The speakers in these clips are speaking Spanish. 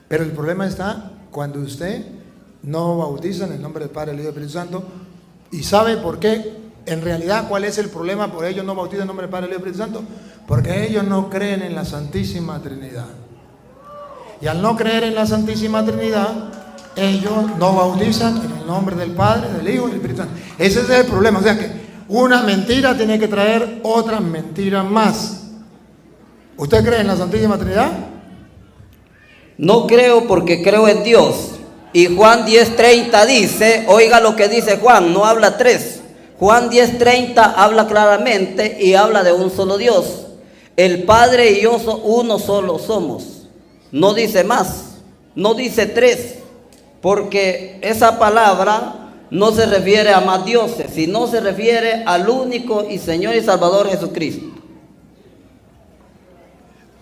Pero el problema está cuando usted no bautiza en el nombre del Padre, del Hijo y del Espíritu Santo. ¿Y sabe por qué? En realidad, ¿cuál es el problema? Por ellos no bautizan en el nombre del Padre, del Hijo y del Espíritu Santo. Porque ellos no creen en la Santísima Trinidad. Y al no creer en la Santísima Trinidad, ellos no bautizan en el nombre del Padre, del Hijo y del Espíritu Santo. Ese es el problema. O sea que una mentira tiene que traer otra mentira más. ¿Usted cree en la Santísima Trinidad? No creo porque creo en Dios. Y Juan 10:30 dice, oiga lo que dice Juan, no habla tres. Juan 10:30 habla claramente y habla de un solo Dios. El Padre y yo uno solo somos. No dice más, no dice tres, porque esa palabra no se refiere a más dioses, sino se refiere al único y Señor y Salvador Jesucristo.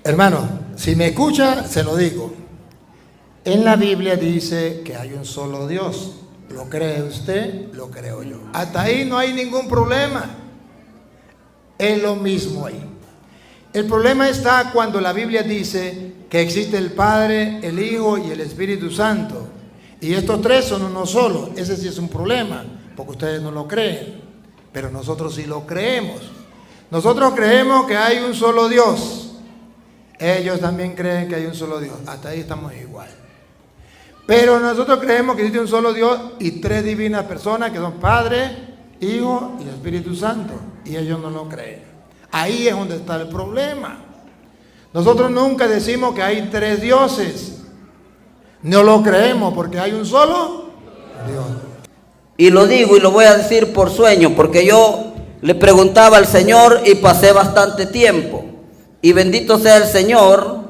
Hermano, si me escucha, se lo digo. En la Biblia dice que hay un solo Dios. ¿Lo cree usted? Lo creo yo. Hasta ahí no hay ningún problema. Es lo mismo ahí. El problema está cuando la Biblia dice que existe el Padre, el Hijo y el Espíritu Santo. Y estos tres son uno solo. Ese sí es un problema, porque ustedes no lo creen. Pero nosotros sí lo creemos. Nosotros creemos que hay un solo Dios. Ellos también creen que hay un solo Dios. Hasta ahí estamos igual. Pero nosotros creemos que existe un solo Dios y tres divinas personas que son Padre, Hijo y Espíritu Santo. Y ellos no lo creen. Ahí es donde está el problema. Nosotros nunca decimos que hay tres dioses. No lo creemos porque hay un solo Dios. Y lo digo y lo voy a decir por sueño, porque yo le preguntaba al Señor y pasé bastante tiempo. Y bendito sea el Señor.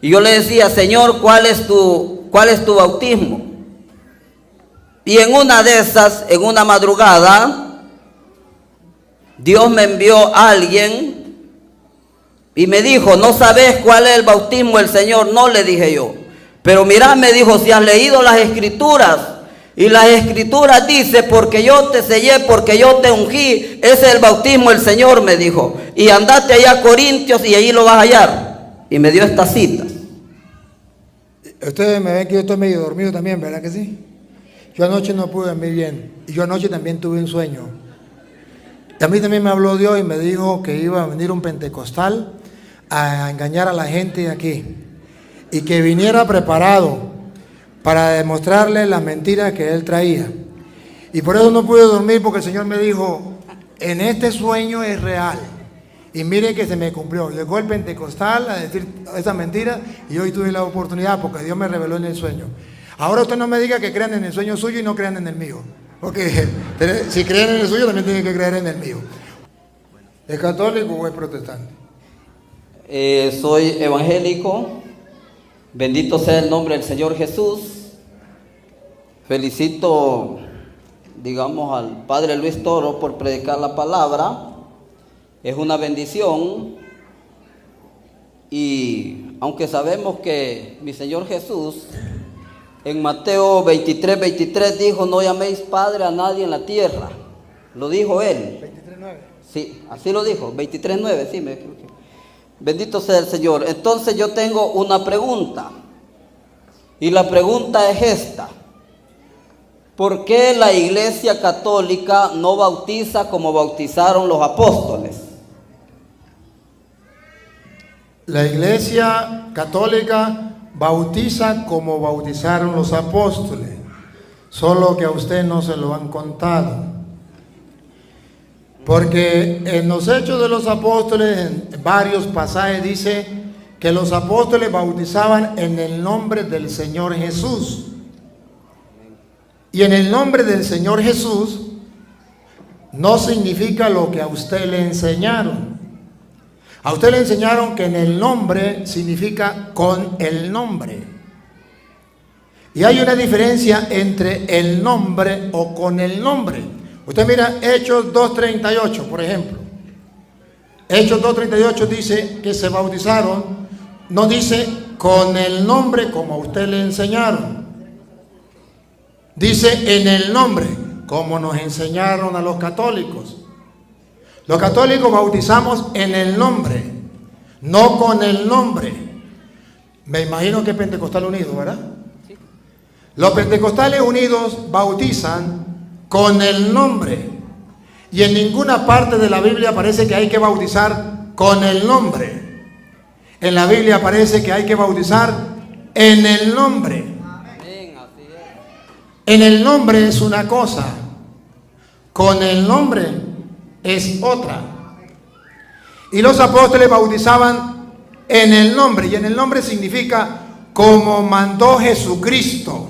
Y yo le decía, Señor, ¿cuál es tu bautismo? Y en una de esas, en una madrugada, Dios me envió a alguien y me dijo, ¿no sabes cuál es el bautismo del Señor? No, le dije yo. Pero mira, me dijo, si has leído las Escrituras, y las Escrituras dice, porque yo te sellé, porque yo te ungí, ese es el bautismo del Señor, me dijo. Y andate allá a Corintios y allí lo vas a hallar. Y me dio estas citas. Ustedes me ven que yo estoy medio dormido también, ¿verdad que sí? Yo anoche no pude dormir bien. Y yo anoche también tuve un sueño. Y a mí también me habló Dios y me dijo que iba a venir un pentecostal a engañar a la gente de aquí. Y que viniera preparado para demostrarle las mentiras que él traía. Y por eso no pude dormir, porque el Señor me dijo, en este sueño es real. Y mire que se me cumplió. Llegó el pentecostal a decir esa mentira y hoy tuve la oportunidad porque Dios me reveló en el sueño. Ahora usted no me diga que crean en el sueño suyo y no crean en el mío. Porque si creen en el suyo también tienen que creer en el mío. ¿Es católico o es protestante? Soy evangélico. Bendito sea el nombre del Señor Jesús. Felicito, digamos, al Padre Luis Toro por predicar la palabra. Es una bendición. Y aunque sabemos que mi Señor Jesús en Mateo 23:23 dijo, no llaméis Padre a nadie en la tierra. Lo dijo Él. 23:9. Sí, así lo dijo, 23:9, sí, me equivoqué. Bendito sea el Señor. Entonces yo tengo una pregunta. Y la pregunta es esta. ¿Por qué la Iglesia Católica no bautiza como bautizaron los apóstoles? La Iglesia Católica bautiza como bautizaron los apóstoles, solo que a usted no se lo han contado. Porque en los Hechos de los Apóstoles, en varios pasajes dice que los apóstoles bautizaban en el nombre del Señor Jesús. Y en el nombre del Señor Jesús no significa lo que a usted le enseñaron. A usted le enseñaron que en el nombre significa con el nombre. Y hay una diferencia entre el nombre o con el nombre. Usted mira Hechos 2:38, por ejemplo. Hechos 2:38 dice que se bautizaron, no dice con el nombre como a usted le enseñaron. Dice en el nombre, como nos enseñaron a los católicos. Los católicos bautizamos en el nombre, no con el nombre. Me imagino que es Pentecostal Unido, ¿verdad? Sí. Los pentecostales unidos bautizan con el nombre. Y en ninguna parte de la Biblia aparece que hay que bautizar con el nombre. En la Biblia aparece que hay que bautizar en el nombre. En el nombre es una cosa, con el nombre es otra. Y los apóstoles bautizaban en el nombre, y en el nombre significa como mandó Jesucristo.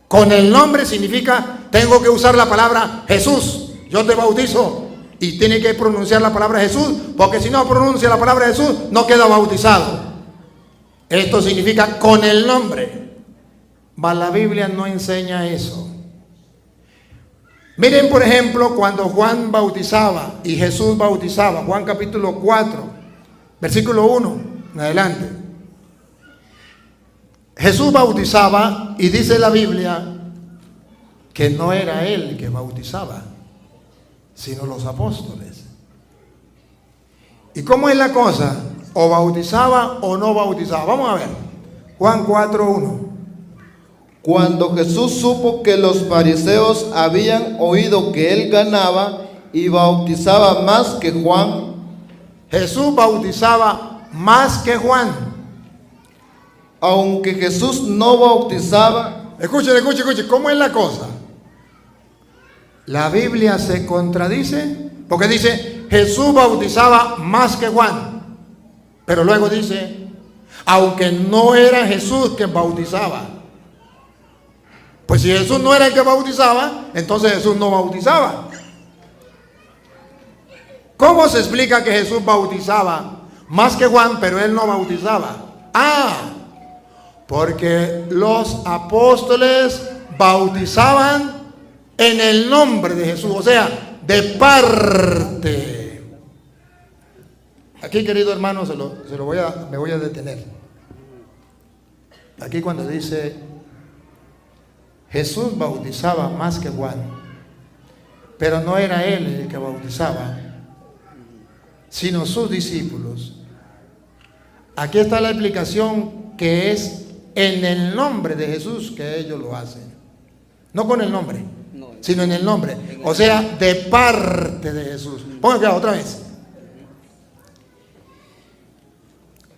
Con el nombre significa tengo que usar la palabra Jesús. Yo te bautizo y tiene que pronunciar la palabra Jesús, porque si no pronuncia la palabra Jesús no queda bautizado. Esto significa con el nombre. Mas la Biblia no enseña eso. Miren, por ejemplo, cuando Juan bautizaba y Jesús bautizaba, Juan capítulo 4, versículo 1 en adelante. Jesús bautizaba y dice la Biblia que no era él que bautizaba, sino los apóstoles. ¿Y cómo es la cosa? ¿O bautizaba o no bautizaba? Vamos a ver. Juan 4:1. Cuando Jesús supo que los fariseos habían oído que él ganaba y bautizaba más que Juan. Jesús bautizaba más que Juan. Aunque Jesús no bautizaba. Escuchen, ¿cómo es la cosa? La Biblia se contradice porque dice Jesús bautizaba más que Juan, pero luego dice aunque no era Jesús quien bautizaba. Pues si Jesús no era el que bautizaba, entonces Jesús no bautizaba. ¿Cómo se explica que Jesús bautizaba más que Juan, pero él no bautizaba? Porque los apóstoles bautizaban en el nombre de Jesús, o sea, de parte. Aquí, querido hermano, me voy a detener. Aquí cuando dice Jesús bautizaba más que Juan, pero no era él el que bautizaba, sino sus discípulos. Aquí está la explicación, que es en el nombre de Jesús que ellos lo hacen. No con el nombre, sino en el nombre. O sea, de parte de Jesús. Pongan acá otra vez.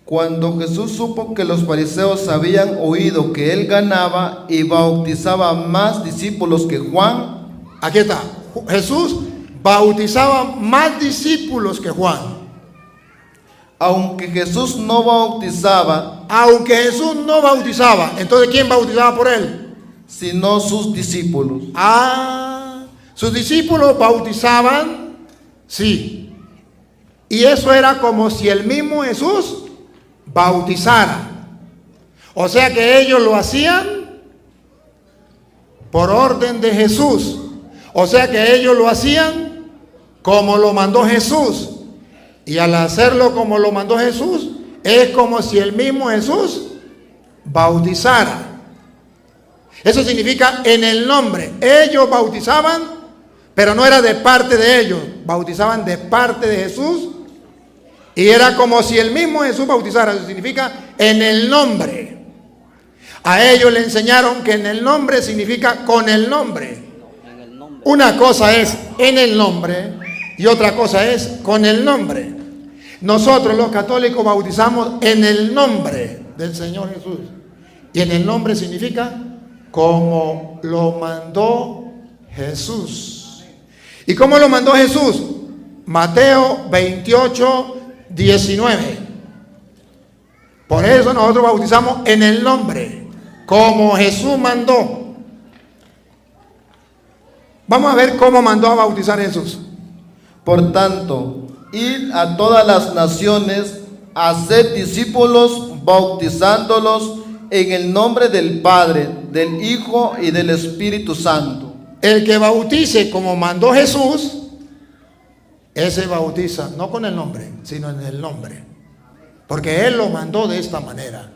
Cuando Jesús supo que los fariseos habían oído que él ganaba y bautizaba más discípulos que Juan. Aquí está. Jesús bautizaba más discípulos que Juan. Aunque Jesús no bautizaba. Entonces ¿quién bautizaba por él? Sino sus discípulos. Sus discípulos bautizaban, sí. Y eso era como si el mismo Jesús bautizara. O sea que ellos lo hacían por orden de Jesús. O sea que ellos lo hacían como lo mandó Jesús. Y al hacerlo como lo mandó Jesús, es como si el mismo Jesús bautizara. Eso significa en el nombre. Ellos bautizaban, pero no era de parte de ellos. Bautizaban de parte de Jesús. Y era como si el mismo Jesús bautizara. Eso significa en el nombre. A ellos le enseñaron que en el nombre significa con el nombre. Una cosa es en el nombre y otra cosa es con el nombre. Nosotros los católicos bautizamos en el nombre del Señor Jesús. Y en el nombre significa como lo mandó Jesús. ¿Y cómo lo mandó Jesús? Mateo 28:19. Por eso nosotros bautizamos en el nombre, como Jesús mandó. Vamos a ver cómo mandó a bautizar Jesús. Por tanto, id a todas las naciones, haced discípulos, bautizándolos en el nombre del Padre, del Hijo y del Espíritu Santo. El que bautice como mandó Jesús, ese bautiza no con el nombre, sino en el nombre, porque Él lo mandó de esta manera.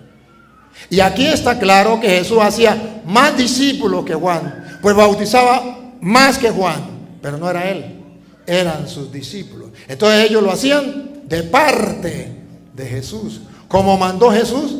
Y aquí está claro que Jesús hacía más discípulos que Juan, pues bautizaba más que Juan, pero no era Él, eran sus discípulos. Entonces ellos lo hacían de parte de Jesús, como mandó Jesús.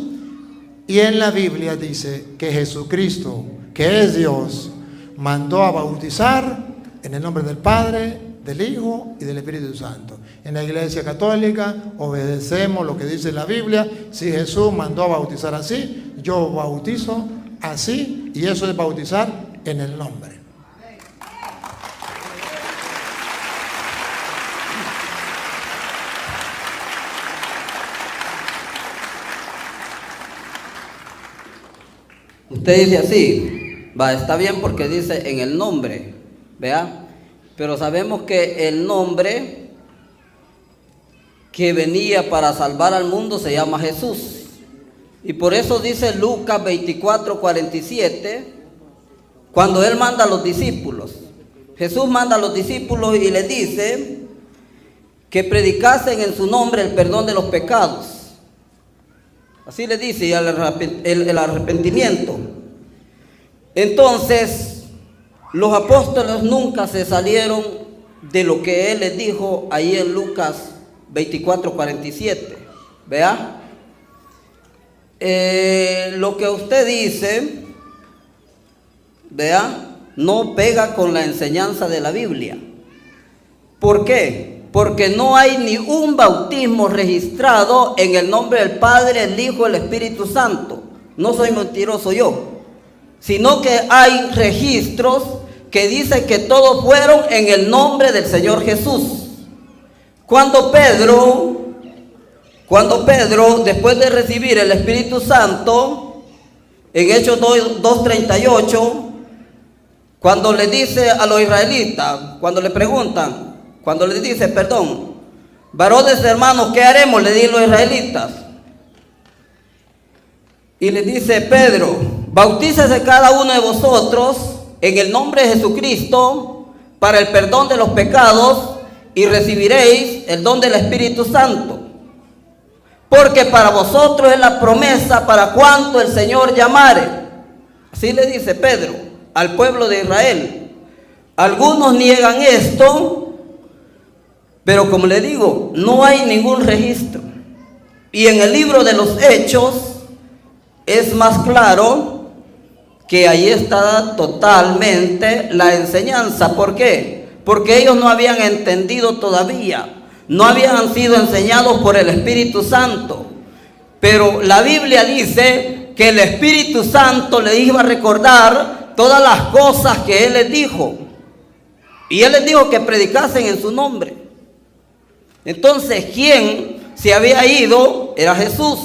Y en la Biblia dice que Jesucristo, que es Dios, mandó a bautizar en el nombre del Padre, del Hijo y del Espíritu Santo. En la Iglesia Católica obedecemos lo que dice la Biblia. Si Jesús mandó a bautizar así, yo bautizo así, y eso es bautizar en el nombre. Usted dice así, va, está bien porque dice en el nombre, ¿vea? Pero sabemos que el nombre que venía para salvar al mundo se llama Jesús. Y por eso dice Lucas 24:47, cuando Él manda a los discípulos. Jesús manda a los discípulos y les dice que predicasen en su nombre el perdón de los pecados. Así le dice, y el arrepentimiento. Entonces, los apóstoles nunca se salieron de lo que Él les dijo ahí en Lucas 24:47. ¿Vea? Lo que usted dice, ¿vea? No pega con la enseñanza de la Biblia. ¿Por qué? Porque no hay ni un bautismo registrado en el nombre del Padre, el Hijo, el Espíritu Santo. No soy mentiroso yo, sino que hay registros que dicen que todos fueron en el nombre del Señor Jesús. Cuando Pedro, después de recibir el Espíritu Santo, en Hechos 2:38, cuando le dice a los israelitas, cuando le preguntan, cuando les dice, perdón, varones hermanos, ¿qué haremos? Le dicen los israelitas. Y le dice Pedro, bautícese cada uno de vosotros en el nombre de Jesucristo para el perdón de los pecados y recibiréis el don del Espíritu Santo. Porque para vosotros es la promesa para cuanto el Señor llamare. Así le dice Pedro al pueblo de Israel. Algunos niegan esto, pero como le digo, no hay ningún registro. Y en el libro de los Hechos es más claro que ahí está totalmente la enseñanza. ¿Por qué? Porque ellos no habían entendido todavía, no habían sido enseñados por el Espíritu Santo. Pero la Biblia dice que el Espíritu Santo les iba a recordar todas las cosas que Él les dijo. Y Él les dijo que predicasen en su nombre. Entonces, ¿quién se había ido? Era Jesús.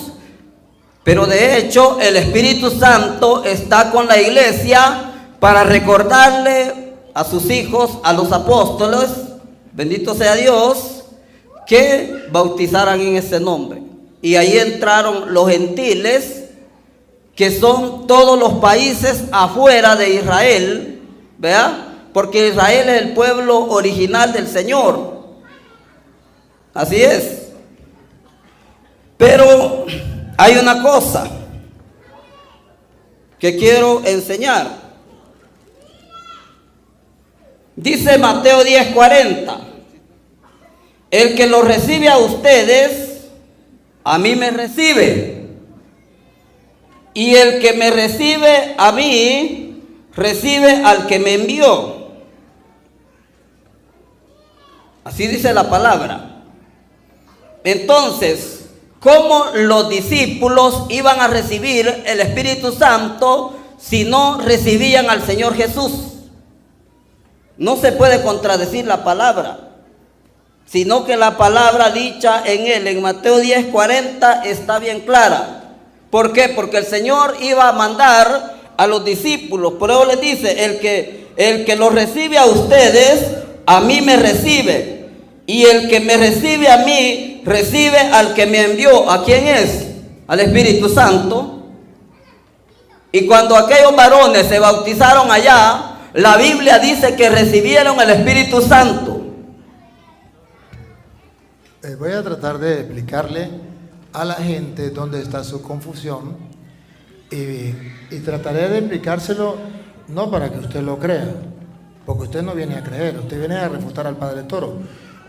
Pero de hecho, el Espíritu Santo está con la iglesia para recordarle a sus hijos, a los apóstoles, bendito sea Dios, que bautizaran en ese nombre. Y ahí entraron los gentiles, que son todos los países afuera de Israel, ¿verdad? Porque Israel es el pueblo original del Señor. Así es. Pero hay una cosa que quiero enseñar. Dice Mateo 10:40, el que lo recibe a ustedes, a mí me recibe. Y el que me recibe a mí, recibe al que me envió. Así dice la palabra. Entonces, ¿cómo los discípulos iban a recibir el Espíritu Santo si no recibían al Señor Jesús? No se puede contradecir la palabra, sino que la palabra dicha en él, en Mateo 10:40, está bien clara. ¿Por qué? Porque el Señor iba a mandar a los discípulos. Por eso les dice, el que lo recibe a ustedes, a mí me recibe. Y el que me recibe a mí, recibe al que me envió. ¿A quién es? Al Espíritu Santo. Y cuando aquellos varones se bautizaron allá, la Biblia dice que recibieron el Espíritu Santo. Voy a tratar de explicarle a la gente dónde está su confusión y trataré de explicárselo no para que usted lo crea, porque usted no viene a creer, usted viene a refutar al Padre Toro,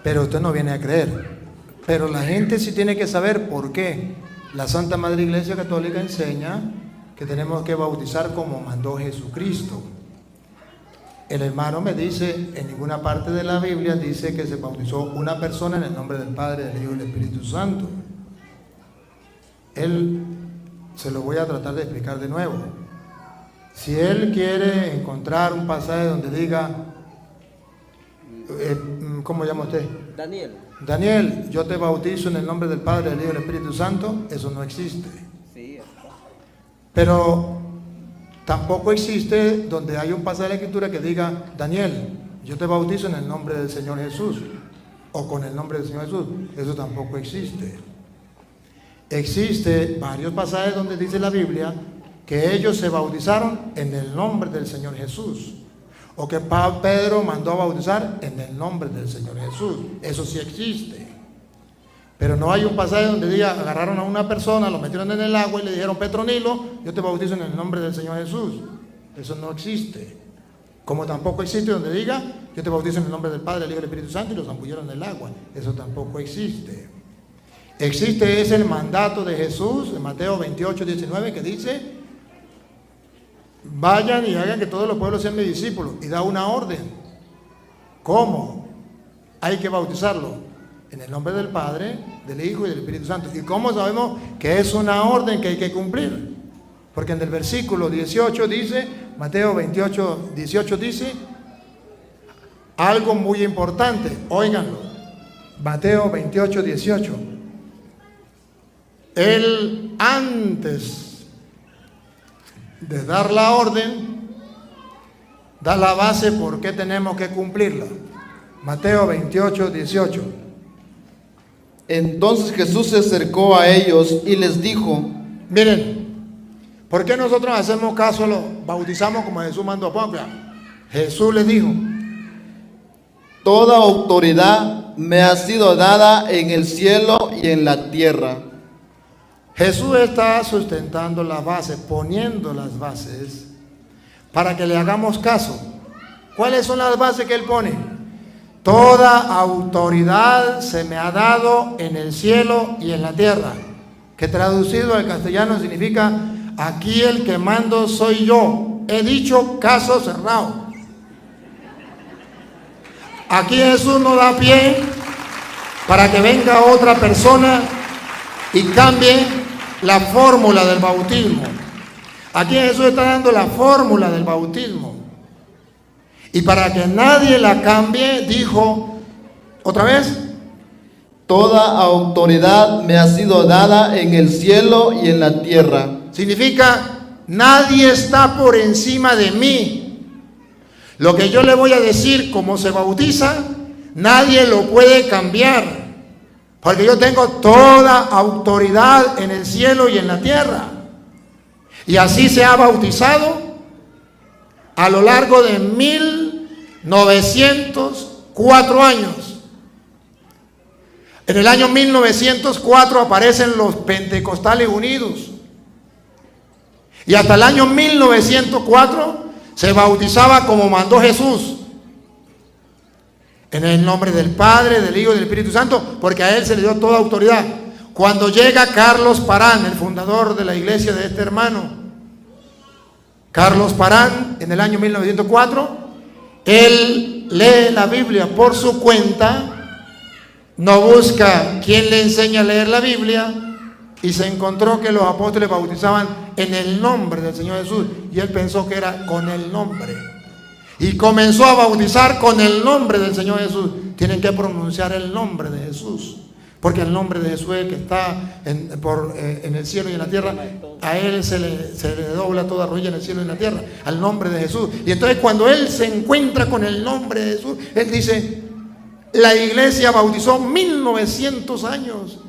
pero usted no viene a creer. Pero la gente sí tiene que saber por qué La Santa Madre Iglesia Católica enseña que tenemos que bautizar como mandó Jesucristo. El hermano me dice, en ninguna parte de la Biblia dice que se bautizó una persona en el nombre del Padre, del Hijo y del Espíritu Santo. Él se lo voy a tratar de explicar de nuevo. Si él quiere encontrar un pasaje donde diga, ¿cómo llama usted? Daniel. Daniel, yo te bautizo en el nombre del Padre, del Hijo y del Espíritu Santo, eso no existe. Sí. Pero tampoco existe donde hay un pasaje de la Escritura que diga, Daniel, yo te bautizo en el nombre del Señor Jesús, o con el nombre del Señor Jesús. Eso tampoco existe. Existe varios pasajes donde dice la Biblia que ellos se bautizaron en el nombre del Señor Jesús, o que Pedro mandó a bautizar en el nombre del Señor Jesús. Eso sí existe. Pero no hay un pasaje donde diga, agarraron a una persona, lo metieron en el agua y le dijeron, Petronilo, yo te bautizo en el nombre del Señor Jesús. Eso no existe. Como tampoco existe donde diga, yo te bautizo en el nombre del Padre, del Hijo y del Espíritu Santo, y los zambullieron en el agua. Eso tampoco existe. Existe es el mandato de Jesús en Mateo 28, 19, que dice, vayan y hagan que todos los pueblos sean mis discípulos, y da una orden. ¿Cómo? Hay que bautizarlo en el nombre del Padre, del Hijo y del Espíritu Santo. ¿Y cómo sabemos que es una orden que hay que cumplir? Porque en el versículo 18 dice, Mateo 28, 18 dice, algo muy importante, óiganlo. Mateo 28, 18. Él, antes de dar la orden, da la base por qué tenemos que cumplirla. Mateo 28, 18. Entonces Jesús se acercó a ellos y les dijo, miren, ¿por qué nosotros hacemos caso, lo bautizamos como Jesús mandó a Juan? Jesús les dijo, toda autoridad me ha sido dada en el cielo y en la tierra. Jesús está sustentando la base, poniendo las bases para que le hagamos caso. ¿Cuáles son las bases que Él pone? Toda autoridad se me ha dado en el cielo y en la tierra, que traducido al castellano significa, aquí el que mando soy yo. He dicho, caso cerrado. Aquí Jesús no da pie para que venga otra persona y cambie la fórmula del bautismo. Aquí Jesús está dando la fórmula del bautismo. Y para que nadie la cambie, dijo, otra vez, toda autoridad me ha sido dada en el cielo y en la tierra. Significa, nadie está por encima de mí. Lo que yo le voy a decir como se bautiza, nadie lo puede cambiar. Porque yo tengo toda autoridad en el cielo y en la tierra. Y así se ha bautizado a lo largo de 1904 años. En el año 1904 aparecen los Pentecostales Unidos. Y hasta el año 1904 se bautizaba como mandó Jesús. En el nombre del Padre, del Hijo y del Espíritu Santo, porque a Él se le dio toda autoridad. Cuando llega Carlos Parán, el fundador de la iglesia de este hermano, Carlos Parán, en el año 1904, él lee la Biblia por su cuenta, no busca quién le enseña a leer la Biblia, y se encontró que los apóstoles bautizaban en el nombre del Señor Jesús, y él pensó que era con el nombre, y comenzó a bautizar con el nombre del Señor Jesús. Tienen que pronunciar el nombre de Jesús, porque el nombre de Jesús es el que está en el cielo y en la tierra. A Él se le dobla toda rodilla en el cielo y en la tierra, al nombre de Jesús. Y entonces cuando Él se encuentra con el nombre de Jesús, Él dice, la iglesia bautizó 1900 años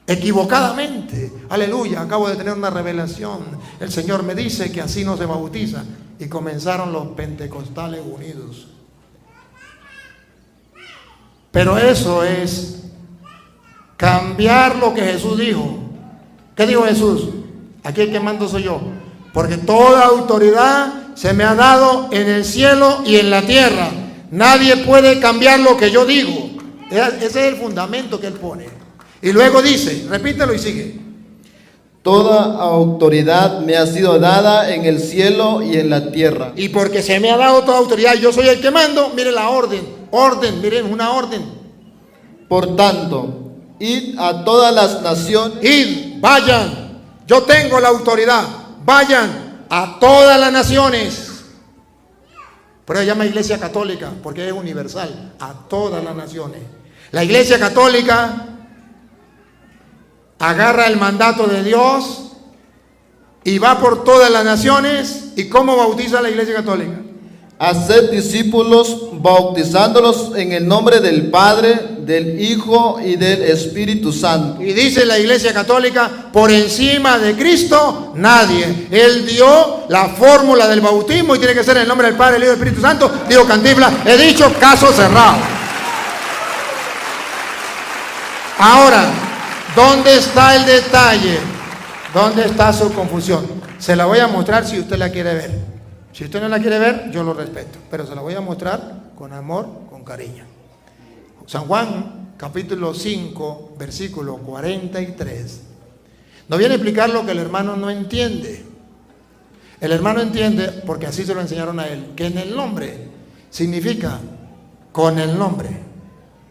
equivocadamente. Aleluya, acabo de tener una revelación. El Señor me dice que así no se bautiza. Y comenzaron los Pentecostales Unidos. Pero eso es cambiar lo que Jesús dijo. ¿Qué dijo Jesús? Aquí el que mando soy yo, porque toda autoridad se me ha dado en el cielo y en la tierra. Nadie puede cambiar lo que yo digo. Ese es el fundamento que Él pone. Y luego dice, repítelo y sigue, Toda autoridad me ha sido dada en el cielo y en la tierra. Y porque se me ha dado toda autoridad, yo soy el que mando, mire la orden, miren una orden. Por tanto, id a todas las naciones. Id, vayan, yo tengo la autoridad, vayan a todas las naciones. Pero ella llama Iglesia Católica porque es universal, a todas las naciones. La Iglesia Católica agarra el mandato de Dios y va por todas las naciones. ¿Y cómo bautiza la Iglesia Católica? Haced discípulos, bautizándolos en el nombre del Padre, del Hijo y del Espíritu Santo. Y dice la Iglesia Católica, por encima de Cristo, nadie. Él dio la fórmula del bautismo y tiene que ser en el nombre del Padre, del Hijo y del Espíritu Santo. Digo Cantinflas, he dicho, caso cerrado. Ahora, ¿dónde está el detalle? ¿Dónde está su confusión? Se la voy a mostrar si usted la quiere ver. Si usted no la quiere ver, yo lo respeto, pero se la voy a mostrar con amor, con cariño. San Juan, capítulo 5, versículo 43. Nos viene a explicar lo que el hermano no entiende. El hermano entiende, porque así se lo enseñaron a él, que en el nombre significa con el nombre.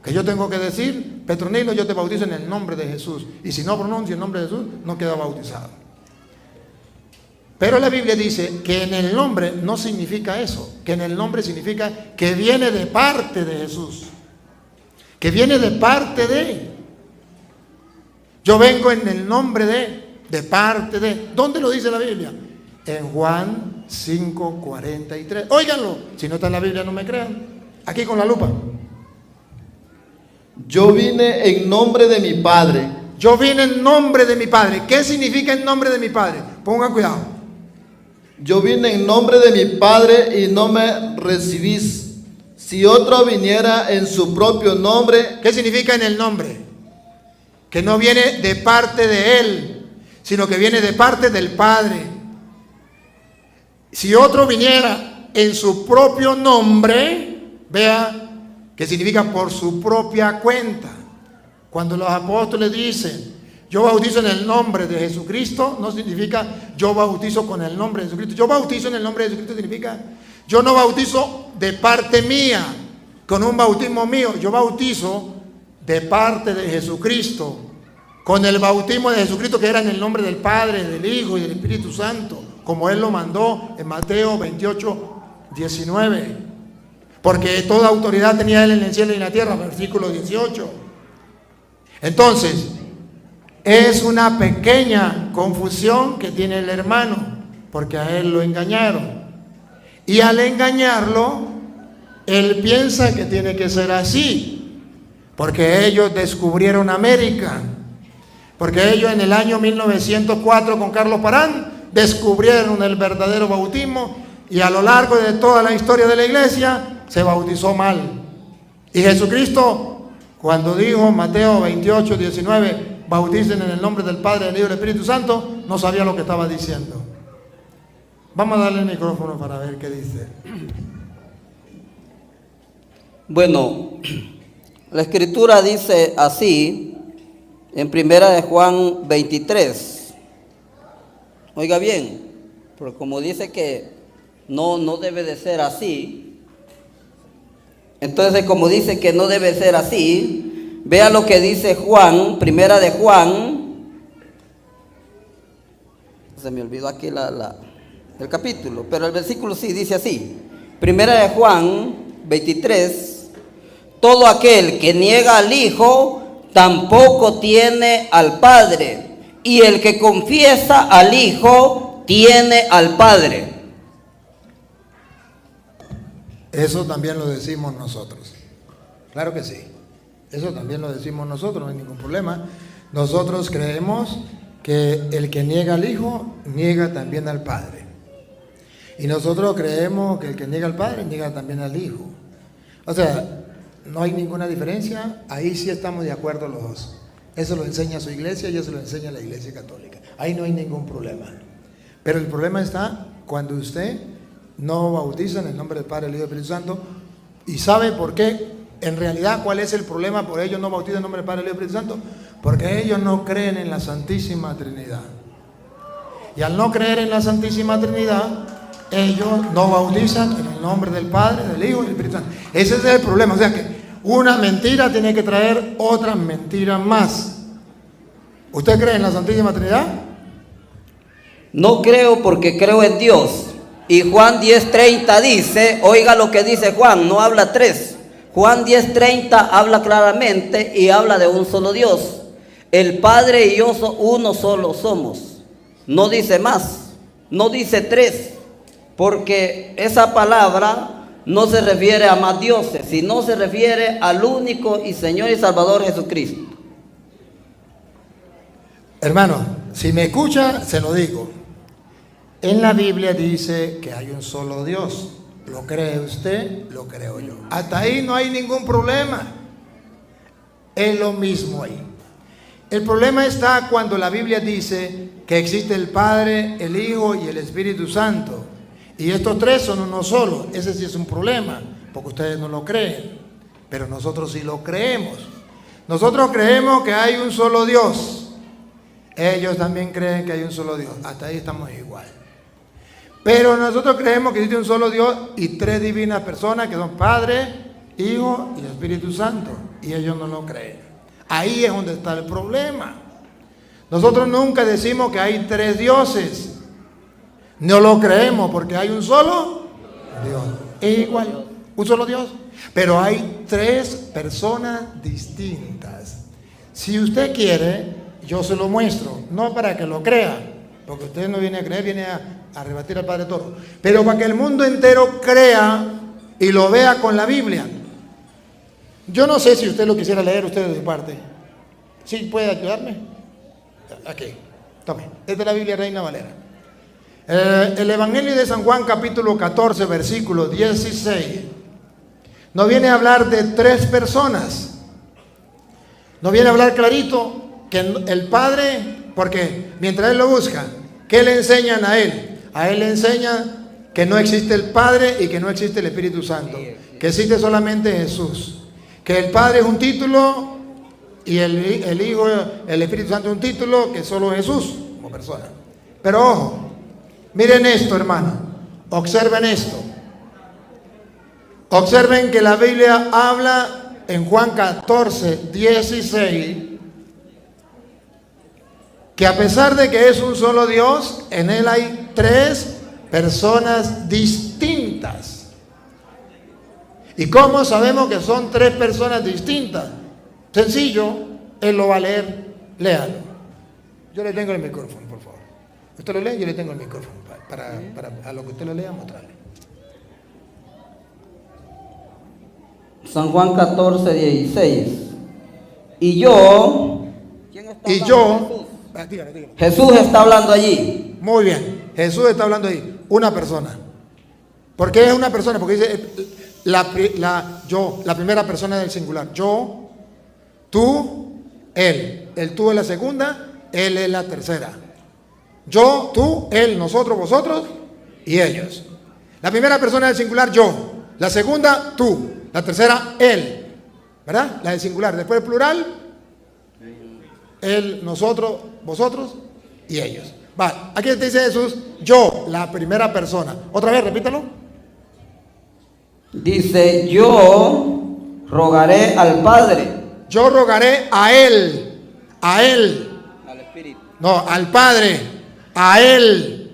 Que yo tengo que decir, Petronilo, yo te bautizo en el nombre de Jesús. Y si no pronuncio el nombre de Jesús, no queda bautizado. Pero la Biblia dice que en el nombre no significa eso. Que en el nombre significa que viene de parte de Jesús. Que viene de parte de Él. Yo vengo en el nombre de parte de. ¿Dónde lo dice la Biblia? En Juan 5:43. Óiganlo. Si no está en la Biblia, no me crean. Aquí con la lupa. Yo vine en nombre de mi Padre. Yo vine en nombre de mi Padre. ¿Qué significa en nombre de mi Padre? Pongan cuidado. Yo vine en nombre de mi Padre y no me recibís. Si otro viniera en su propio nombre. ¿Qué significa en el nombre? Que no viene de parte de Él, sino que viene de parte del Padre. Si otro viniera en su propio nombre, vea que significa por su propia cuenta. Cuando los apóstoles dicen, yo bautizo en el nombre de Jesucristo, no significa yo bautizo con el nombre de Jesucristo. Yo bautizo en el nombre de Jesucristo significa yo no bautizo de parte mía, con un bautismo mío. Yo bautizo de parte de Jesucristo, con el bautismo de Jesucristo que era en el nombre del Padre, del Hijo y del Espíritu Santo, como Él lo mandó en Mateo 28:19. Porque toda autoridad tenía Él en el cielo y en la tierra, versículo 18. Entonces, es una pequeña confusión que tiene el hermano, porque a él lo engañaron. Y al engañarlo, él piensa que tiene que ser así, porque ellos descubrieron América, porque ellos en el año 1904 con Carlos Parán descubrieron el verdadero bautismo y a lo largo de toda la historia de la iglesia se bautizó mal. Y Jesucristo, cuando dijo Mateo 28:19, bauticen en el nombre del Padre, del Hijo y del Espíritu Santo, no sabía lo que estaba diciendo. Vamos a darle el micrófono para ver qué dice. Bueno, la Escritura dice así, en primera de Juan 23. Oiga bien, porque como dice que no debe de ser así, entonces como dice que no debe ser así, vea lo que dice Juan, primera de Juan. Se me olvidó aquí el capítulo, pero el versículo sí dice así. Primera de Juan 23. Todo aquel que niega al Hijo tampoco tiene al Padre, y el que confiesa al Hijo tiene al Padre. Eso también lo decimos nosotros. Claro que sí. Eso también lo decimos nosotros, no hay ningún problema. Nosotros creemos que el que niega al Hijo, niega también al Padre. Y nosotros creemos que el que niega al Padre, niega también al Hijo. O sea, no hay ninguna diferencia, ahí sí estamos de acuerdo los dos. Eso lo enseña su iglesia y eso lo enseña la Iglesia Católica. Ahí no hay ningún problema. Pero el problema está cuando usted no bautiza en el nombre del Padre, del Hijo y del Espíritu Santo. ¿Y sabe por qué? En realidad, ¿cuál es el problema? Por ellos no bautizan en el nombre del Padre, del Hijo y del Espíritu Santo. Porque ellos no creen en la Santísima Trinidad. Y al no creer en la Santísima Trinidad, ellos no bautizan en el nombre del Padre, del Hijo y del Espíritu Santo. Ese es el problema. O sea que una mentira tiene que traer otra mentira más. ¿Usted cree en la Santísima Trinidad? No creo porque creo en Dios. Y Juan 10:30 dice, oiga lo que dice Juan, no habla tres. Juan 10:30 habla claramente y habla de un solo Dios. El Padre y yo uno solo somos. No dice más, no dice tres, porque esa palabra no se refiere a más dioses, sino se refiere al único y Señor y Salvador Jesucristo. Hermano, si me escucha, se lo digo. En la Biblia dice que hay un solo Dios. ¿Lo cree usted? Lo creo yo. Hasta ahí no hay ningún problema. Es lo mismo ahí. El problema está cuando la Biblia dice que existe el Padre, el Hijo y el Espíritu Santo. Y estos tres son uno solo. Ese sí es un problema, porque ustedes no lo creen. Pero nosotros sí lo creemos. Nosotros creemos que hay un solo Dios. Ellos también creen que hay un solo Dios. Hasta ahí estamos igual. Pero nosotros creemos que existe un solo Dios y tres divinas personas que son Padre, Hijo y Espíritu Santo. Y ellos no lo creen. Ahí es donde está el problema. Nosotros nunca decimos que hay tres dioses. No lo creemos porque hay un solo Dios. Es igual, un solo Dios. Pero hay tres personas distintas. Si usted quiere, yo se lo muestro. No para que lo crea, porque usted no viene a creer, viene a rebatir al Padre Toro. Pero para que el mundo entero crea y lo vea con la Biblia. Yo no sé si usted lo quisiera leer usted de su parte. ¿Sí puede ayudarme? Aquí, tome. Esta es la Biblia Reina Valera. El Evangelio de San Juan, capítulo 14, versículo 16, nos viene a hablar de tres personas. Nos viene a hablar clarito que el Padre, porque mientras Él lo busca, ¿qué le enseñan a Él? A Él le enseñan que no existe el Padre y que no existe el Espíritu Santo, que existe solamente Jesús. Que el Padre es un título y el Hijo, el Espíritu Santo es un título, que solo Jesús como persona. Pero ojo, miren esto, hermano, observen esto. Observen que la Biblia habla en Juan 14, 16, que a pesar de que es un solo Dios, en Él hay tres personas distintas. ¿Y cómo sabemos que son tres personas distintas? Sencillo, Él lo va a leer, léalo. Yo le tengo el micrófono, por favor. Usted lo lee, yo le tengo el micrófono para a lo que usted lo lea mostrarle. San Juan 14, 16. Y yo, ¿quién está hablando? Dígame. Jesús está hablando allí. Muy bien, Jesús está hablando ahí, una persona. ¿Por qué es una persona? Porque dice la primera persona del singular. Yo, tú, él. El tú es la segunda, él es la tercera. Yo, tú, él, nosotros, vosotros y ellos. La primera persona del singular, yo. La segunda, tú. La tercera, él. ¿Verdad? La del singular. Después el plural, él, nosotros, vosotros y ellos. Vale, aquí te dice Jesús, yo, la primera persona. Otra vez, repítalo. Dice, yo rogaré al Padre. Yo rogaré a Él. A Él. Al Espíritu. No, al Padre. A Él.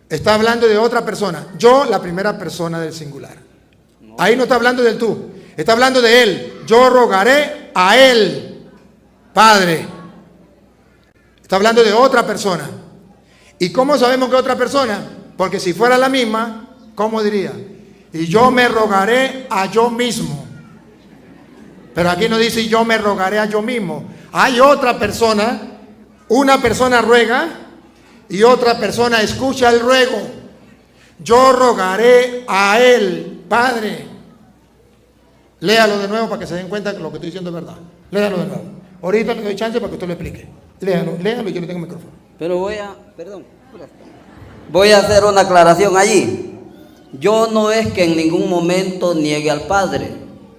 Está hablando de otra persona. Yo, la primera persona del singular. Ahí no está hablando del tú. Está hablando de Él. Yo rogaré a Él. Padre. Está hablando de otra persona. ¿Y cómo sabemos que otra persona? Porque si fuera la misma, ¿cómo diría? Y yo me rogaré a yo mismo. Pero aquí no dice yo me rogaré a yo mismo. Hay otra persona, una persona ruega y otra persona escucha el ruego. Yo rogaré a Él, Padre. Léalo de nuevo para que se den cuenta que lo que estoy diciendo es verdad. Léalo de nuevo. Ahorita le doy chance para que usted lo explique. Léalo y yo le tengo el micrófono. Pero voy a hacer una aclaración allí. Yo no es que en ningún momento niegue al Padre,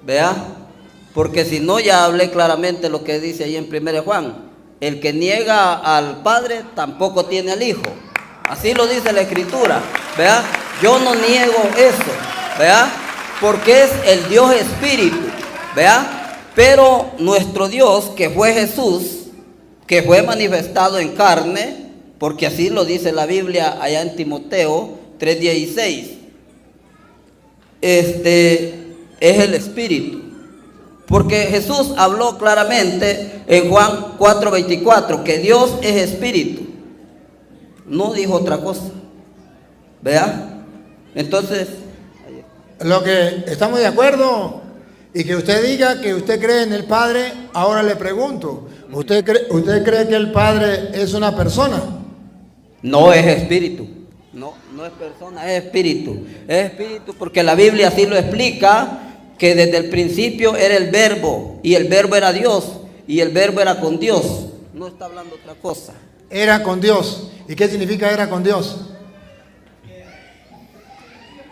¿vea? Porque si no, ya hablé claramente lo que dice ahí en 1 Juan. El que niega al Padre tampoco tiene al Hijo. Así lo dice la Escritura, ¿verdad? Yo no niego eso, ¿verdad? Porque es el Dios Espíritu, ¿verdad? Pero nuestro Dios, que fue Jesús, que fue manifestado en carne, porque así lo dice la Biblia allá en Timoteo 3:16, es el Espíritu. Porque Jesús habló claramente en Juan 4:24 que Dios es Espíritu. No dijo otra cosa, ¿verdad? Entonces, lo que estamos de acuerdo y que usted diga que usted cree en el Padre. Ahora le pregunto, ¿usted cree que el Padre es una persona? no es espíritu. No es persona, es espíritu. Es espíritu porque la Biblia así lo explica, que desde el principio era el verbo, y el verbo era Dios, y el verbo era con Dios. No está hablando otra cosa. Era con Dios. ¿Y qué significa era con Dios?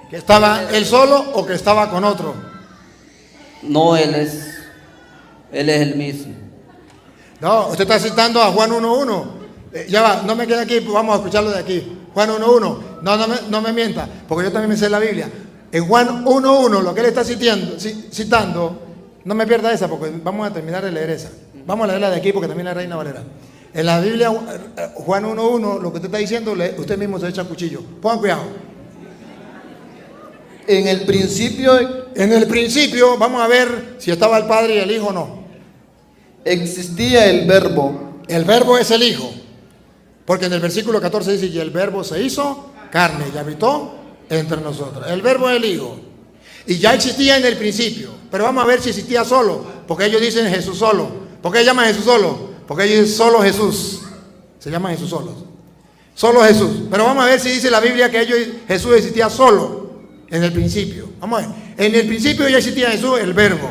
¿Que estaba él solo o que estaba con otro? No, Él es el mismo. No, usted está citando a Juan 1:1. Ya va, no me quede aquí, pues vamos a escucharlo de aquí. Juan 1:1. No me mienta, porque yo también me sé la Biblia. En Juan 1:1, lo que él está citando, no me pierda esa, porque vamos a terminar de leer esa. Vamos a leerla de aquí, porque también la Reina Valera. En la Biblia, Juan 1:1, lo que usted está diciendo, usted mismo se echa cuchillo. Pongan cuidado. En el principio vamos a ver si estaba el Padre y el Hijo o no. existía el verbo. El verbo es el Hijo. Porque en el versículo 14 dice, y el verbo se hizo carne y habitó entre nosotros. El verbo es el Hijo. Y ya existía en el principio. Pero vamos a ver si existía solo. Porque ellos dicen Jesús solo. ¿Por qué llaman Jesús solo? Porque ellos dicen solo Jesús. Se llaman Jesús solos. Solo Jesús. Pero vamos a ver si dice la Biblia que Jesús existía solo en el principio. Vamos a ver. En el principio ya existía Jesús, el verbo.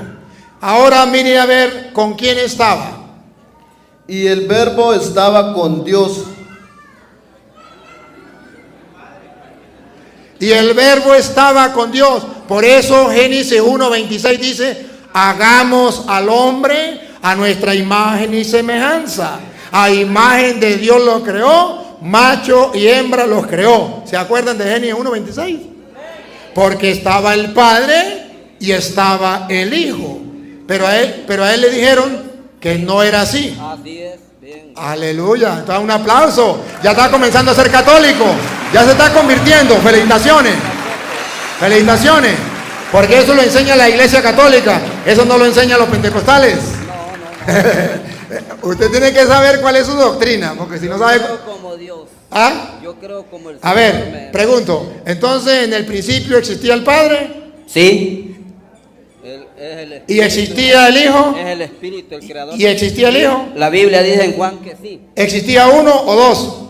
Ahora mire a ver con quién estaba. Y el verbo estaba con Dios. Y el verbo estaba con Dios. Por eso Génesis 1:26 dice, hagamos al hombre a nuestra imagen y semejanza. A imagen de Dios lo creó, macho y hembra los creó. ¿Se acuerdan de Génesis 1:26? Porque estaba el Padre y estaba el Hijo. Pero a él le dijeron que no era así. Así es, bien. Aleluya, entonces un aplauso. Ya está comenzando a ser católico. Ya se está convirtiendo. Felicitaciones. Felicitaciones. Porque eso lo enseña la Iglesia Católica. Eso no lo enseñan los pentecostales. No. Usted tiene que saber cuál es su doctrina. Porque si no sabe. Yo creo como Dios. ¿Ah? Yo creo como el A ver, pregunto. Entonces, ¿en el principio existía el Padre? Sí. Es el ¿Y existía el Hijo? Es el Espíritu, el Creador. ¿Y existía el Hijo? La Biblia dice en Juan que sí. ¿Existía uno o dos?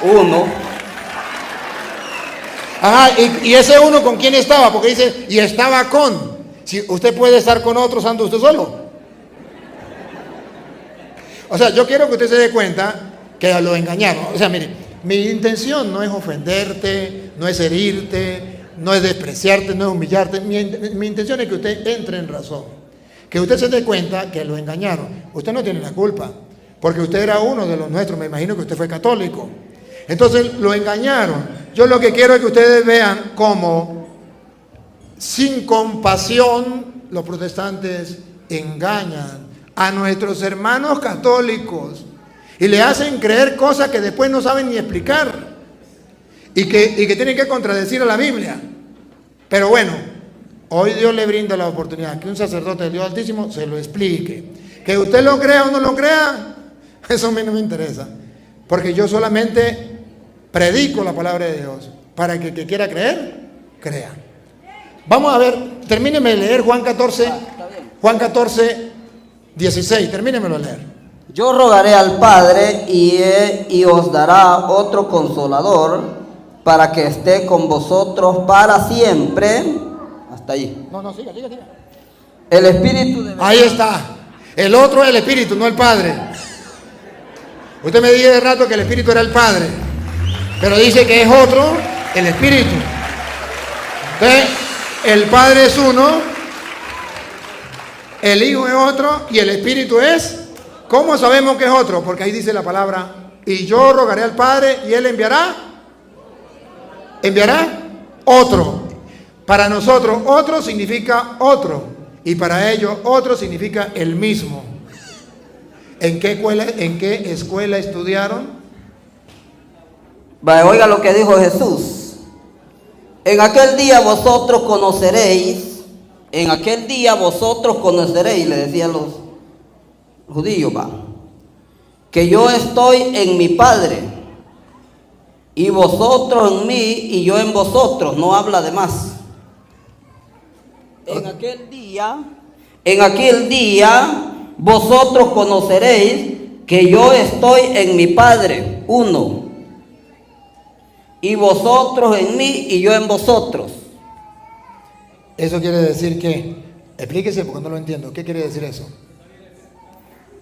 Uno. Ajá, y ese uno con quién estaba, porque dice, y estaba con. Si usted puede estar con otro, ando usted solo. O sea, yo quiero que usted se dé cuenta que lo engañaron. O sea, mire, mi intención no es ofenderte, no es herirte, no es despreciarte, no es humillarte. Mi intención es que usted entre en razón. Que usted se dé cuenta que lo engañaron. Usted no tiene la culpa, porque usted era uno de los nuestros. Me imagino que usted fue católico. Entonces lo engañaron. Yo lo que quiero es que ustedes vean cómo, sin compasión, los protestantes engañan a nuestros hermanos católicos y le hacen creer cosas que después no saben ni explicar y que tienen que contradecir a la Biblia. Pero bueno, hoy Dios le brinda la oportunidad que un sacerdote del Dios Altísimo se lo explique. Que usted lo crea o no lo crea, eso a mí no me interesa, porque yo solamente predico la palabra de Dios para que el que quiera creer, crea. Vamos a ver, termíneme de leer Juan 14, Juan 14, 16, termínemelo de leer. Yo rogaré al Padre y os dará otro consolador para que esté con vosotros para siempre. Hasta ahí. No, siga. El Espíritu de verdad. Ahí está. El otro es el Espíritu, no el Padre. Usted me dice de rato que el Espíritu era el Padre, pero dice que es otro, el Espíritu. Entonces, el Padre es uno, el Hijo es otro y el Espíritu es. ¿Cómo sabemos que es otro? Porque ahí dice la palabra, y yo rogaré al Padre y Él enviará otro. Para nosotros otro significa otro y para ellos otro significa el mismo. ¿En qué escuela estudiaron? Vaya, oiga lo que dijo Jesús. En aquel día vosotros conoceréis, le decían los judíos, que yo estoy en mi Padre, y vosotros en mí, y yo en vosotros. No habla de más. En aquel día vosotros conoceréis que yo estoy en mi Padre, uno, y vosotros en mí, y yo en vosotros. Eso quiere decir que, explíquese porque no lo entiendo. ¿Qué quiere decir eso?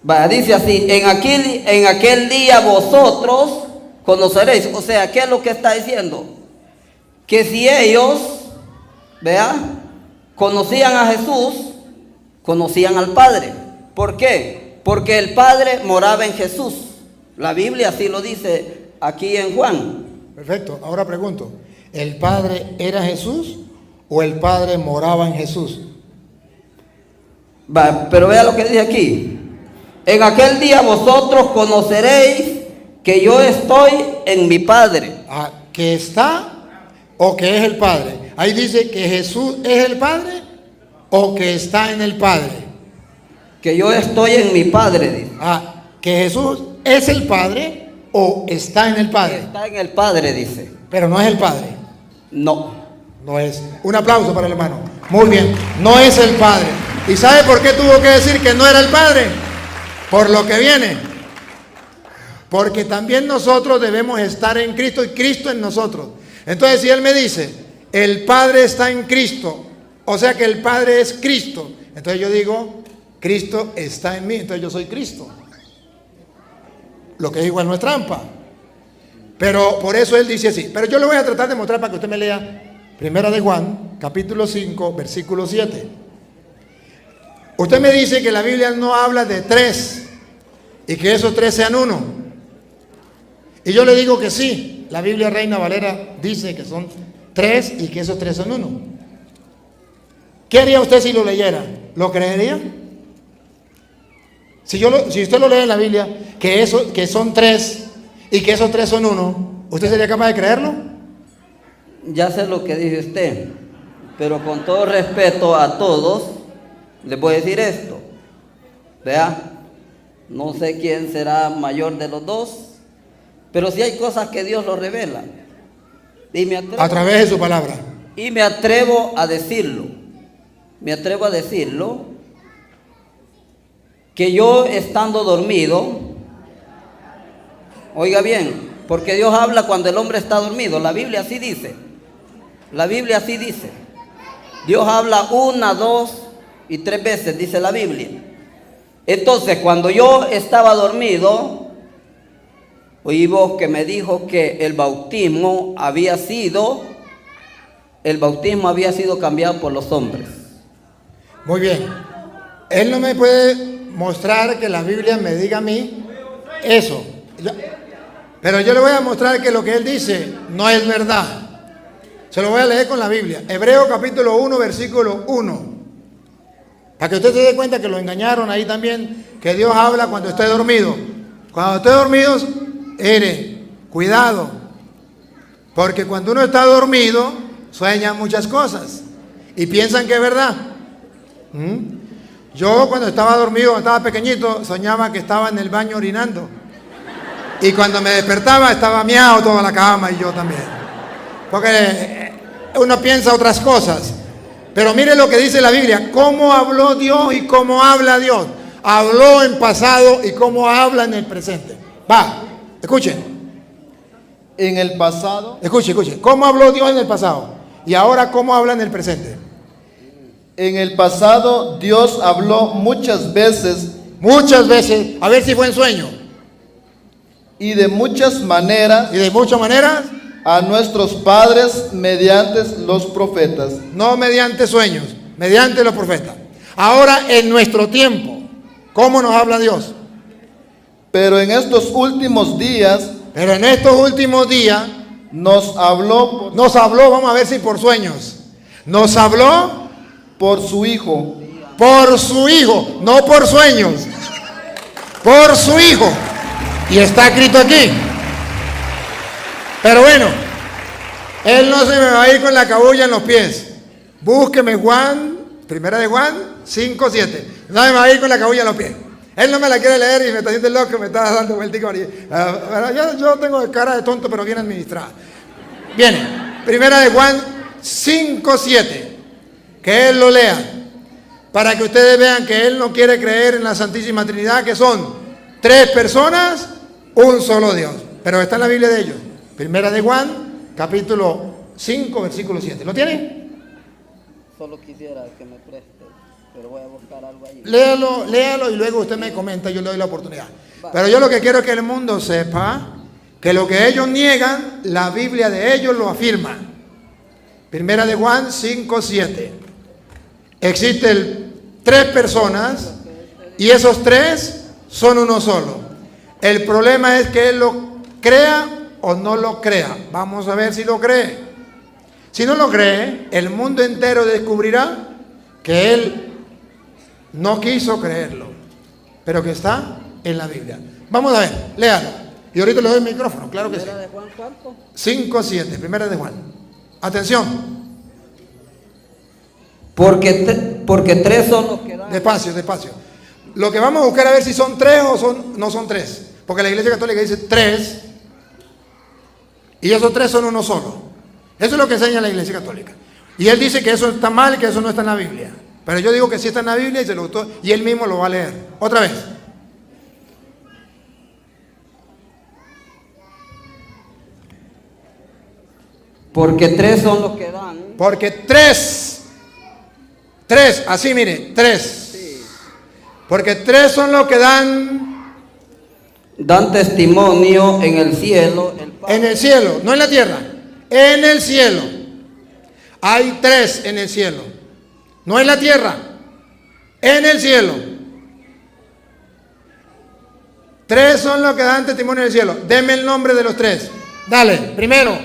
Vaya, dice así, en aquel día vosotros conoceréis. O sea, ¿qué es lo que está diciendo? Que si ellos, conocían a Jesús, conocían al Padre. ¿Por qué? Porque el Padre moraba en Jesús. La Biblia así lo dice aquí en Juan. Perfecto, ahora pregunto, ¿el Padre era Jesús o el Padre moraba en Jesús? Pero vea lo que dice aquí. En aquel día vosotros conoceréis que yo estoy en mi Padre. ¿Que está o que es el Padre? Ahí dice que Jesús es el Padre o que está en el Padre. Que yo estoy en mi Padre, dice. Que Jesús es el Padre o está en el Padre. Está en el Padre, dice. Pero no es el Padre. No. No es. Un aplauso para el hermano. Muy bien, no es el Padre. ¿Y sabe por qué tuvo que decir que no era el Padre? Por lo que viene. Porque también nosotros debemos estar en Cristo y Cristo en nosotros. Entonces, si Él me dice, el Padre está en Cristo, o sea que el Padre es Cristo, entonces yo digo, Cristo está en mí, entonces yo soy Cristo. Lo que es igual no es trampa. Pero por eso Él dice así. Pero yo le voy a tratar de mostrar para que usted me lea Primera de Juan, capítulo 5, versículo 7. Usted me dice que la Biblia no habla de tres y que esos tres sean uno. Y yo le digo que sí, la Biblia Reina Valera dice que son tres y que esos tres son uno. ¿Qué haría usted si lo leyera? ¿Lo creería? Si usted lo lee en la Biblia, que son tres y que esos tres son uno, ¿usted sería capaz de creerlo? Ya sé lo que dice usted, pero con todo respeto a todos, les voy a decir esto. No sé quién será mayor de los dos, pero sí hay cosas que Dios lo revela. Y a través de su palabra. Y me atrevo a decirlo. Que yo estando dormido, oiga bien, porque Dios habla cuando el hombre está dormido. La Biblia así dice. Dios habla 1, 2 y 3 veces, dice la Biblia. Entonces, cuando yo estaba dormido, oí voz que me dijo que el bautismo había sido cambiado por los hombres. Muy bien. Él no me puede mostrar que la Biblia me diga a mí eso. Pero yo le voy a mostrar que lo que él dice no es verdad. Se lo voy a leer con la Biblia. Hebreos capítulo 1, versículo 1. Para que usted se dé cuenta que lo engañaron ahí también, que Dios habla cuando esté dormido. Cuando esté dormido, cuidado. Porque cuando uno está dormido, sueña muchas cosas. Y piensan que es verdad. Yo cuando estaba dormido, cuando estaba pequeñito, soñaba que estaba en el baño orinando. Y cuando me despertaba, estaba miado toda la cama y yo también. Porque uno piensa otras cosas. Pero mire lo que dice la Biblia. Cómo habló Dios y cómo habla Dios. Habló en pasado y cómo habla en el presente. Escuchen. En el pasado. Escuche. ¿Cómo habló Dios en el pasado? Y ahora, ¿cómo habla en el presente? En el pasado Dios habló muchas veces. A ver si fue en sueño. Y de muchas maneras. A nuestros padres mediante los profetas. No mediante sueños, mediante los profetas. Ahora, en nuestro tiempo, ¿cómo nos habla Dios? Pero en estos últimos días Pero en estos últimos días nos habló nos habló, vamos a ver si por sueños, nos habló por su Hijo, por su Hijo, no por sueños, por su Hijo. Y está escrito aquí. Pero bueno, Él no se me va a ir con la cabulla en los pies. Búsqueme Juan, primera de Juan 5:7. No me va a ir con la cabulla en los pies. Él no me la quiere leer y me está haciendo loco, me está dando vueltica. Yo tengo cara de tonto, pero bien administrada. Viene, primera de Juan 5:7. Que Él lo lea, para que ustedes vean que Él no quiere creer en la Santísima Trinidad, que son 3 personas, un solo Dios. Pero está en la Biblia de ellos. Primera de Juan, capítulo 5, versículo 7. ¿Lo tienen? Solo quisiera que me preste, pero voy a buscar algo ahí. Léalo y luego usted me comenta, yo le doy la oportunidad. Pero yo lo que quiero es que el mundo sepa que lo que ellos niegan, la Biblia de ellos lo afirma. Primera de Juan 5:7. Existen 3 personas y esos 3 son uno solo. El problema es que Él lo crea o no lo crea. Vamos a ver si lo cree. Si no lo cree, el mundo entero descubrirá que Él no quiso creerlo, pero que está en la Biblia. Vamos a ver, léalo. Y ahorita le doy el micrófono, claro que sí. ¿Primera de Juan cuánto? 5:7, primera de Juan. Atención, Porque 3 son los que dan. despacio. Lo que vamos a buscar a ver si son 3 o no son 3. Porque la Iglesia Católica dice 3 y esos 3 son uno solo. Eso es lo que enseña la Iglesia Católica. Y él dice que eso está mal, que eso no está en la Biblia. Pero yo digo que sí está en la Biblia y se lo gustó, y él mismo lo va a leer. Otra vez. Porque 3 son los que dan. Porque 3, así mire, 3. Sí. Porque 3 son los que dan Dan testimonio en el cielo. en el cielo, no en la tierra, en el cielo. Hay 3 en el cielo, no en la tierra, en el cielo. 3 son los que dan testimonio en el cielo. Deme el nombre de los 3. Dale, primero.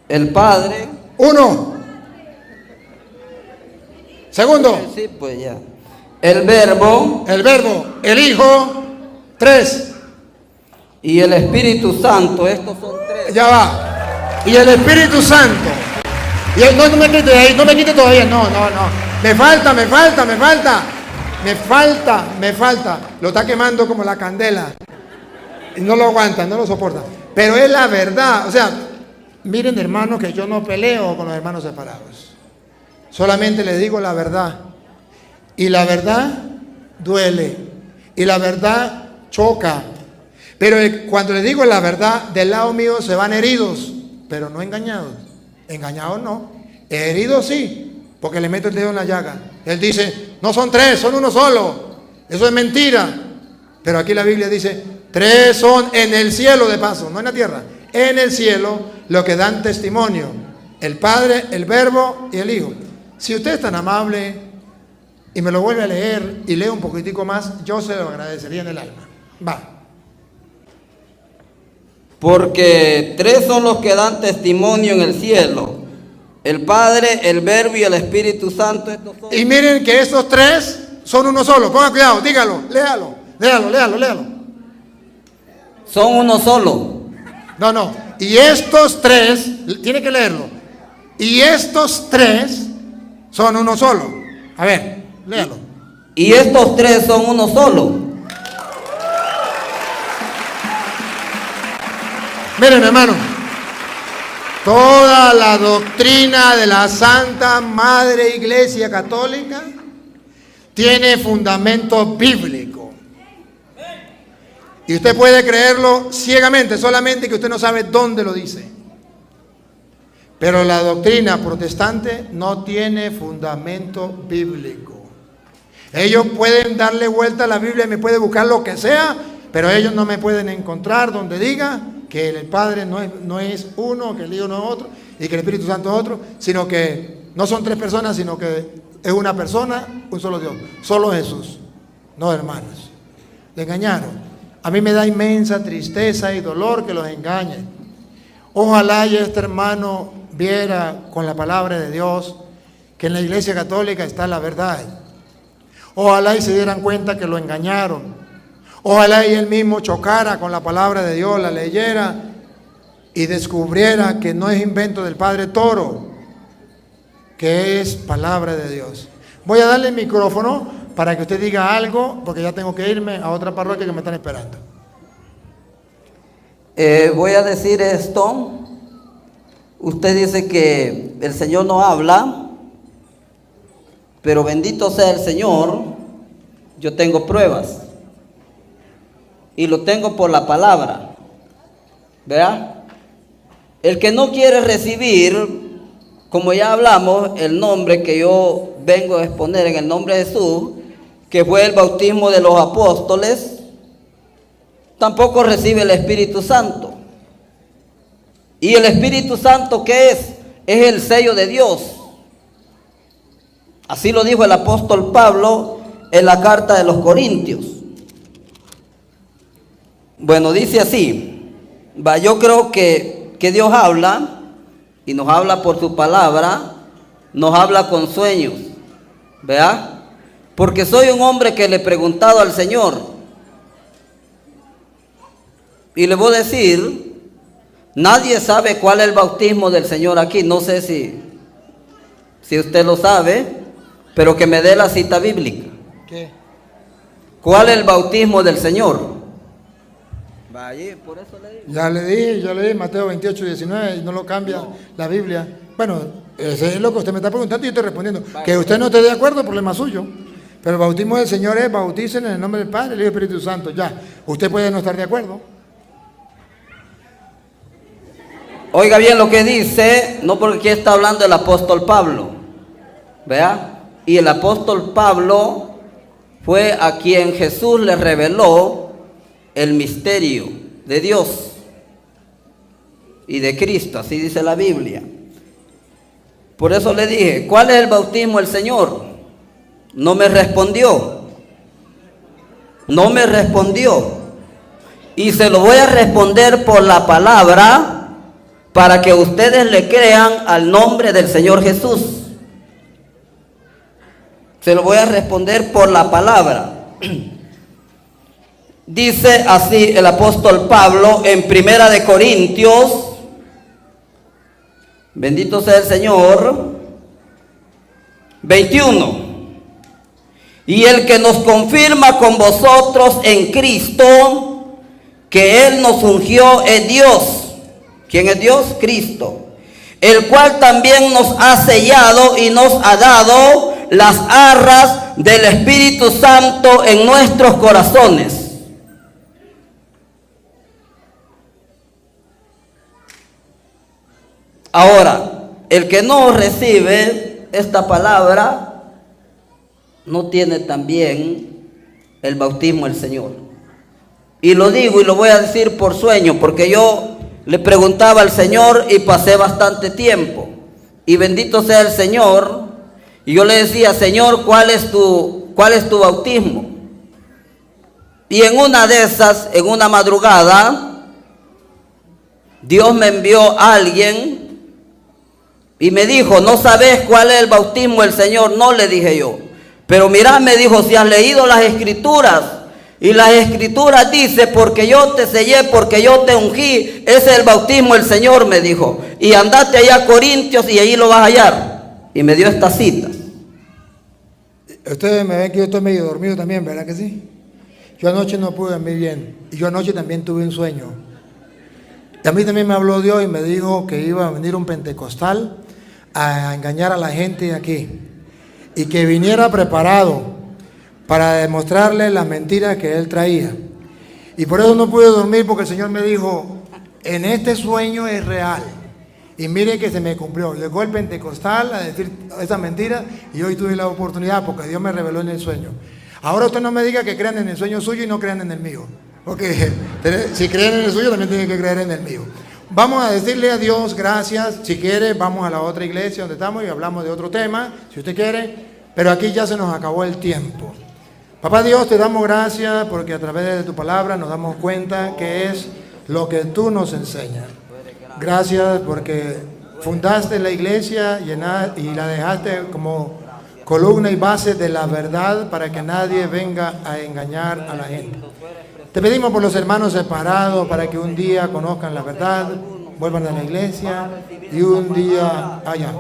El Padre. 1. Segundo, Sí, pues ya. El Verbo el Verbo, el Hijo. 3. y el Espíritu Santo. Estos son 3. Ya va. Y el Espíritu Santo. Y no me quite ahí, no me quite todavía. No. Me falta. Lo está quemando como la candela. Y no lo aguanta, no lo soporta. Pero es la verdad. O sea, miren, hermanos, que yo no peleo con los hermanos separados. Solamente les digo la verdad. Y la verdad duele. Y la verdad choca. Pero cuando les digo la verdad, del lado mío se van heridos, pero no engañados. Engañados no. Heridos sí, porque le meto el dedo en la llaga. Él dice, no son 3, son uno solo. Eso es mentira. Pero aquí la Biblia dice, 3 son en el cielo, de paso, no en la tierra. En el cielo, lo que dan testimonio. El Padre, el Verbo y el Hijo. Si usted es tan amable y me lo vuelve a leer y lee un poquitico más, yo se lo agradecería en el alma. Va. Porque 3 son los que dan testimonio en el cielo. El Padre, el Verbo y el Espíritu Santo. Estos son... Y miren que estos 3 son uno solo. Pongan cuidado, dígalo, léalo. Son uno solo. No. Y estos 3, tiene que leerlo. Y estos 3 son uno solo. A ver, léalo. Y estos 3 son uno solo. Miren, hermano, toda la doctrina de la Santa Madre Iglesia Católica tiene fundamento bíblico. Y usted puede creerlo ciegamente, solamente que usted no sabe dónde lo dice. Pero la doctrina protestante no tiene fundamento bíblico. Ellos pueden darle vuelta a la Biblia y me pueden buscar lo que sea, pero ellos no me pueden encontrar donde diga que el Padre no es uno, que el Hijo no es otro y que el Espíritu Santo es otro, sino que no son tres personas, sino que es una persona, un solo Dios, solo Jesús, no hermanos. Le engañaron. A mí me da inmensa tristeza y dolor que los engañen. Ojalá y este hermano viera con la palabra de Dios que en la Iglesia Católica está la verdad. Ojalá y se dieran cuenta que lo engañaron. Ojalá y él mismo chocara con la palabra de Dios, la leyera y descubriera que no es invento del Padre Toro, que es palabra de Dios. Voy a darle el micrófono para que usted diga algo, porque ya tengo que irme a otra parroquia que me están esperando. Voy a decir esto. Usted dice que el Señor no habla, pero bendito sea el Señor, yo tengo pruebas. Y lo tengo por la palabra. ¿Verdad? El que no quiere recibir, como ya hablamos, el nombre que yo vengo a exponer en el nombre de Jesús, que fue el bautismo de los apóstoles, tampoco recibe el Espíritu Santo. ¿Y el Espíritu Santo qué es? Es el sello de Dios. Así lo dijo el apóstol Pablo en la carta de los Corintios. Bueno, dice así, yo creo que Dios habla, y nos habla por su palabra, nos habla con sueños, ¿verdad? Porque soy un hombre que le he preguntado al Señor, y le voy a decir, nadie sabe cuál es el bautismo del Señor aquí, no sé si usted lo sabe, pero que me dé la cita bíblica. ¿Qué? ¿Cuál es el bautismo del Señor? Vaya, por eso le digo. Ya le di Mateo 28, 19 y no lo cambia la Biblia. Bueno, ese es lo que usted me está preguntando y yo estoy respondiendo. Que usted no esté de acuerdo, problema suyo. Pero el bautismo del Señor es bautícense en el nombre del Padre, del Hijo y del Espíritu Santo. Ya, usted puede no estar de acuerdo. Oiga bien lo que dice, no porque aquí está hablando el apóstol Pablo, ¿vea? Y el apóstol Pablo fue a quien Jesús le reveló el misterio de Dios y de Cristo, así dice la Biblia. Por eso le dije, ¿cuál es el bautismo del Señor? No me respondió. No me respondió. Y se lo voy a responder por la palabra para que ustedes le crean al nombre del Señor Jesús. Se lo voy a responder por la palabra. Dice así el apóstol Pablo en Primera de Corintios, bendito sea el Señor, 21. Y el que nos confirma con vosotros en Cristo, que Él nos ungió es Dios. ¿Quién es Dios? Cristo. El cual también nos ha sellado y nos ha dado las arras del Espíritu Santo en nuestros corazones. Ahora, el que no recibe esta palabra no tiene también el bautismo del Señor. Y lo digo y lo voy a decir por sueño, porque yo le preguntaba al Señor y pasé bastante tiempo. Y bendito sea el Señor. Y yo le decía, Señor, ¿cuál es tu bautismo? Y en una de esas, en una madrugada, Dios me envió a alguien y me dijo, ¿no sabes cuál es el bautismo del Señor? No, le dije yo. Pero mirá, me dijo, si has leído las Escrituras, y las Escrituras dice, porque yo te sellé, porque yo te ungí, ese es el bautismo del Señor, me dijo. Y andate allá a Corintios y ahí lo vas a hallar. Y me dio esta cita. Ustedes me ven que yo estoy medio dormido también, ¿verdad que sí? Yo anoche no pude dormir bien. Y yo anoche también tuve un sueño. Y a mí también me habló Dios y me dijo que iba a venir un pentecostal a engañar a la gente aquí. Y que viniera preparado para demostrarle las mentiras que él traía. Y por eso no pude dormir, porque el Señor me dijo, en este sueño es real. Y mire que se me cumplió. Llegó el pentecostal a decir esa mentira y hoy tuve la oportunidad porque Dios me reveló en el sueño. Ahora usted no me diga que crean en el sueño suyo y no crean en el mío. Porque si creen en el suyo, también tienen que creer en el mío. Vamos a decirle a Dios gracias. Si quiere, vamos a la otra iglesia donde estamos y hablamos de otro tema, si usted quiere. Pero aquí ya se nos acabó el tiempo. Papá Dios, te damos gracias porque a través de tu palabra nos damos cuenta que es lo que tú nos enseñas. Gracias porque fundaste la iglesia y la dejaste como columna y base de la verdad para que nadie venga a engañar a la gente. Te pedimos por los hermanos separados para que un día conozcan la verdad, vuelvan a la iglesia y un día haya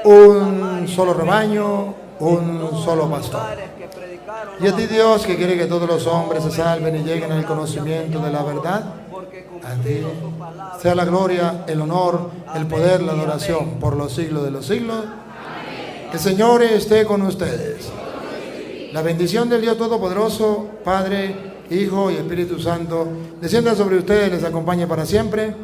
un solo rebaño, un solo pastor. Y a ti, Dios, que quiere que todos los hombres se salven y lleguen al conocimiento de la verdad, a ti sea la gloria, el honor, el poder, la adoración por los siglos de los siglos. El Señor esté con ustedes. La bendición del Dios Todopoderoso, Padre, Hijo y Espíritu Santo, descienda sobre ustedes y les acompañe para siempre.